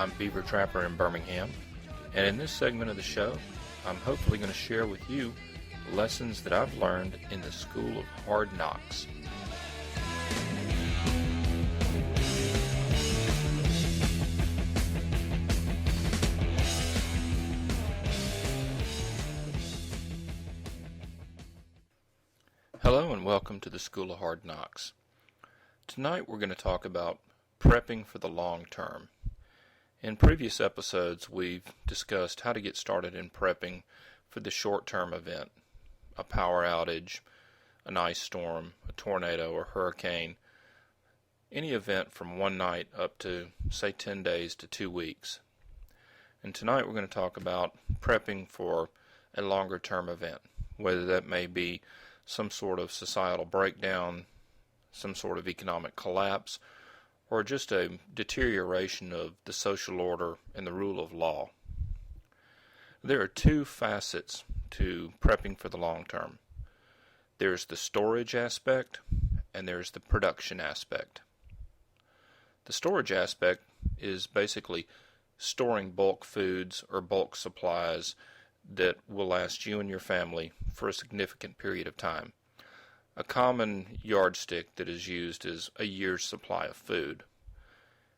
I'm Beaver Trapper in Birmingham, and in this segment of the show, I'm hopefully going to share with you lessons that I've learned in the School of Hard Knocks. Hello and welcome to the School of Hard Knocks. Tonight we're going to talk about prepping for the long term. In previous episodes we've discussed how to get started in prepping for the short-term event, a power outage, an ice storm, a tornado or hurricane, any event from one night up to, say, 10 days to 2 weeks. And tonight we're going to talk about prepping for a longer-term event, whether that may be some sort of societal breakdown, some sort of economic collapse, or just a deterioration of the social order and the rule of law. There are two facets to prepping for the long term. There's the storage aspect and there's the production aspect. The storage aspect is basically storing bulk foods or bulk supplies that will last you and your family for a significant period of time. A common yardstick that is used is a year's supply of food.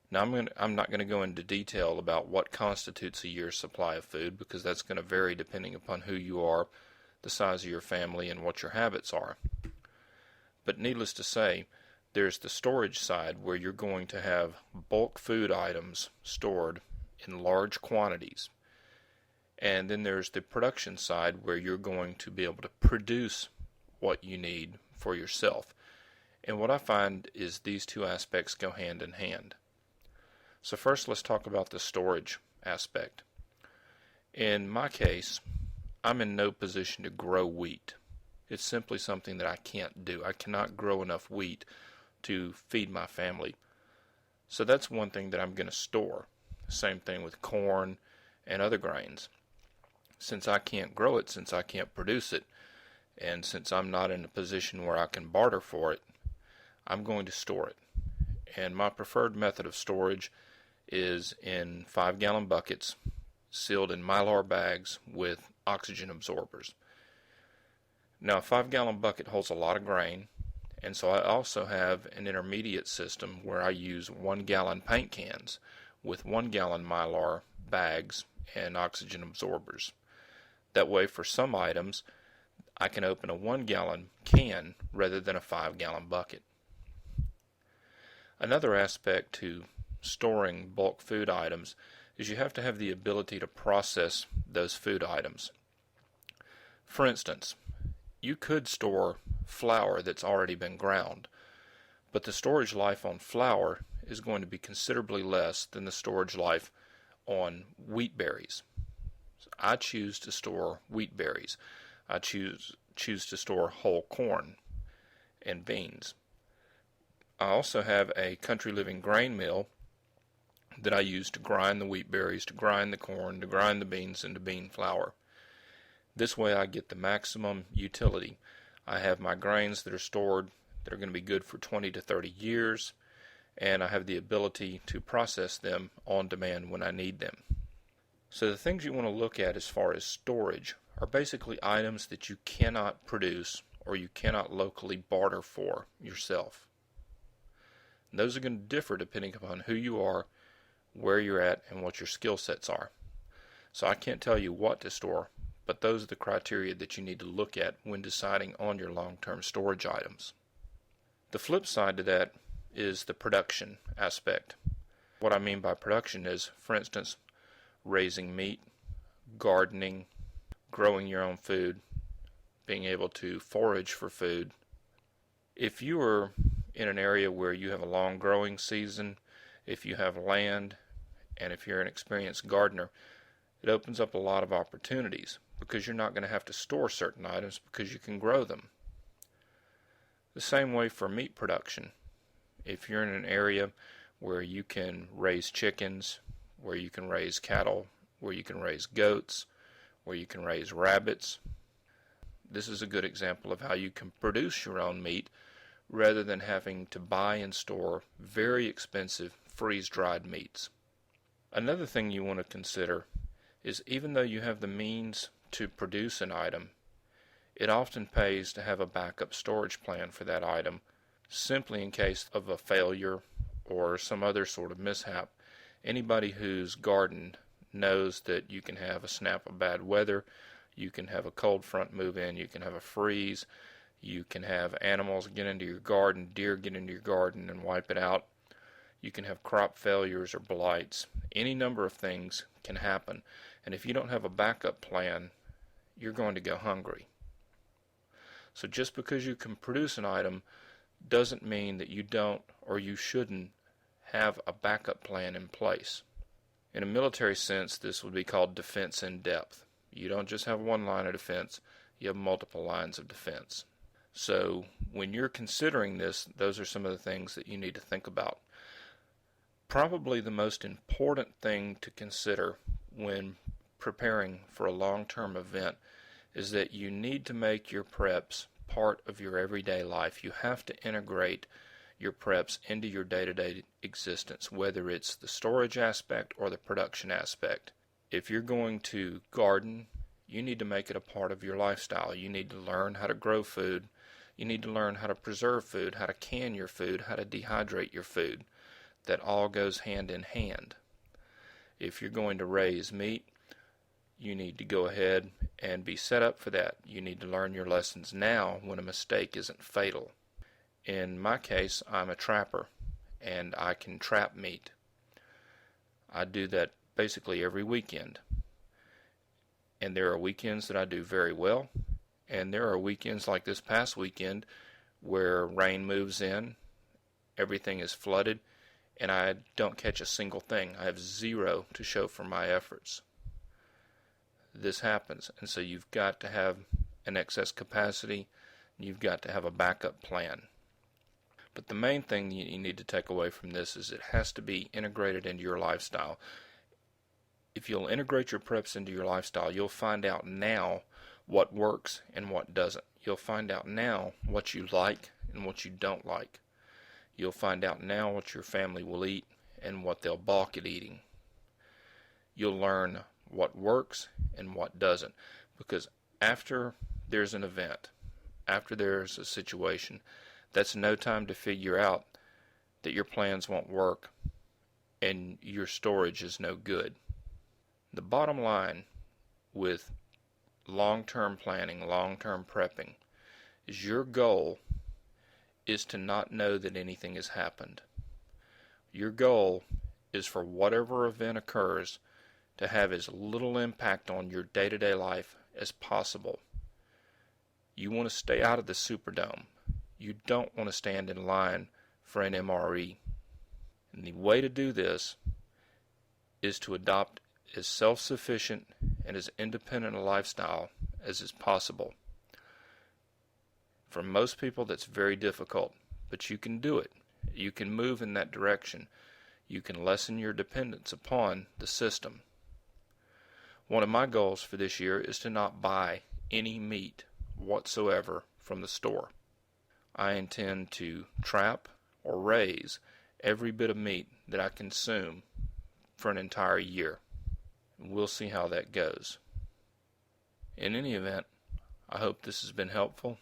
Now I'm not going to go into detail about what constitutes a year's supply of food because that's going to vary depending upon who you are, the size of your family, and what your habits are. But needless to say, there's the storage side where you're going to have bulk food items stored in large quantities. And then there's the production side where you're going to be able to produce what you need for yourself. And what I find is these two aspects go hand in hand. So first let's talk about the storage aspect. In my case, I'm in no position to grow wheat. It's simply something that I can't do. I cannot grow enough wheat to feed my family. So that's one thing that I'm going to store. Same thing with corn and other grains. Since I can't grow it, since I can't produce it, and since I'm not in a position where I can barter for it, I'm going to store it. And my preferred method of storage is in 5-gallon buckets, sealed in Mylar bags with oxygen absorbers. Now a 5-gallon bucket holds a lot of grain, and so I also have an intermediate system where I use 1-gallon paint cans with 1-gallon Mylar bags and oxygen absorbers. That way, for some items, I can open a 1-gallon can rather than a 5-gallon bucket. Another aspect to storing bulk food items is you have to have the ability to process those food items. For instance, you could store flour that's already been ground, but the storage life on flour is going to be considerably less than the storage life on wheat berries. I choose to store wheat berries. I choose to store whole corn and beans. I also have a Country Living grain mill that I use to grind the wheat berries, to grind the corn, to grind the beans into bean flour. This way I get the maximum utility. I have my grains that are stored that are going to be good for 20 to 30 years, and I have the ability to process them on demand when I need them. So the things you want to look at as far as storage are basically items that you cannot produce or you cannot locally barter for yourself. And those are going to differ depending upon who you are, where you're at, and what your skill sets are. So I can't tell you what to store, but those are the criteria that you need to look at when deciding on your long-term storage items. The flip side to that is the production aspect. What I mean by production is, for instance, raising meat, gardening, growing your own food, being able to forage for food. If you are in an area where you have a long growing season, if you have land, and if you're an experienced gardener, it opens up a lot of opportunities because you're not going to have to store certain items because you can grow them. The same way for meat production. If you're in an area where you can raise chickens, where you can raise cattle, where you can raise goats, where you can raise rabbits, this is a good example of how you can produce your own meat rather than having to buy and store very expensive freeze-dried meats. Another thing you want to consider is even though you have the means to produce an item, it often pays to have a backup storage plan for that item, simply in case of a failure or some other sort of mishap. Anybody who's gardened knows that you can have a snap of bad weather, you can have a cold front move in, you can have a freeze, you can have animals get into your garden, deer get into your garden and wipe it out. You can have crop failures or blights. Any number of things can happen. And if you don't have a backup plan, you're going to go hungry. So just because you can produce an item doesn't mean that you don't or you shouldn't have a backup plan in place. In a military sense, this would be called defense in depth. You don't just have one line of defense, you have multiple lines of defense. So when you're considering this, those are some of the things that you need to think about. Probably the most important thing to consider when preparing for a long-term event is that you need to make your preps part of your everyday life. You have to integrate your preps into your day-to-day existence, whether it's the storage aspect or the production aspect. If you're going to garden, you need to make it a part of your lifestyle. You need to learn how to grow food. You need to learn how to preserve food, how to can your food, how to dehydrate your food. That all goes hand in hand. If you're going to raise meat, you need to go ahead and be set up for that. You need to learn your lessons now when a mistake isn't fatal. In my case, I'm a trapper, and I can trap meat. I do that basically every weekend. And there are weekends that I do very well, and there are weekends like this past weekend where rain moves in, everything is flooded, and I don't catch a single thing. I have zero to show for my efforts. This happens, and so you've got to have an excess capacity, and you've got to have a backup plan. But the main thing you need to take away from this is it has to be integrated into your lifestyle. If you'll integrate your preps into your lifestyle, you'll find out now what works and what doesn't. You'll find out now what you like and what you don't like. You'll find out now what your family will eat and what they'll balk at eating. You'll learn what works and what doesn't. Because after there's an event, after there's a situation, that's no time to figure out that your plans won't work and your storage is no good. The bottom line with long-term planning, long-term prepping, is your goal is to not know that anything has happened. Your goal is for whatever event occurs to have as little impact on your day-to-day life as possible. You want to stay out of the Superdome. You don't want to stand in line for an MRE. And the way to do this is to adopt as self-sufficient and as independent a lifestyle as is possible. For most people, that's very difficult, but you can do it. You can move in that direction. You can lessen your dependence upon the system. One of my goals for this year is to not buy any meat whatsoever from the store. I intend to trap or raise every bit of meat that I consume for an entire year. We'll see how that goes. In any event, I hope this has been helpful.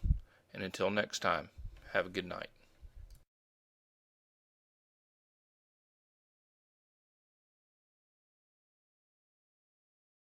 And until next time, have a good night.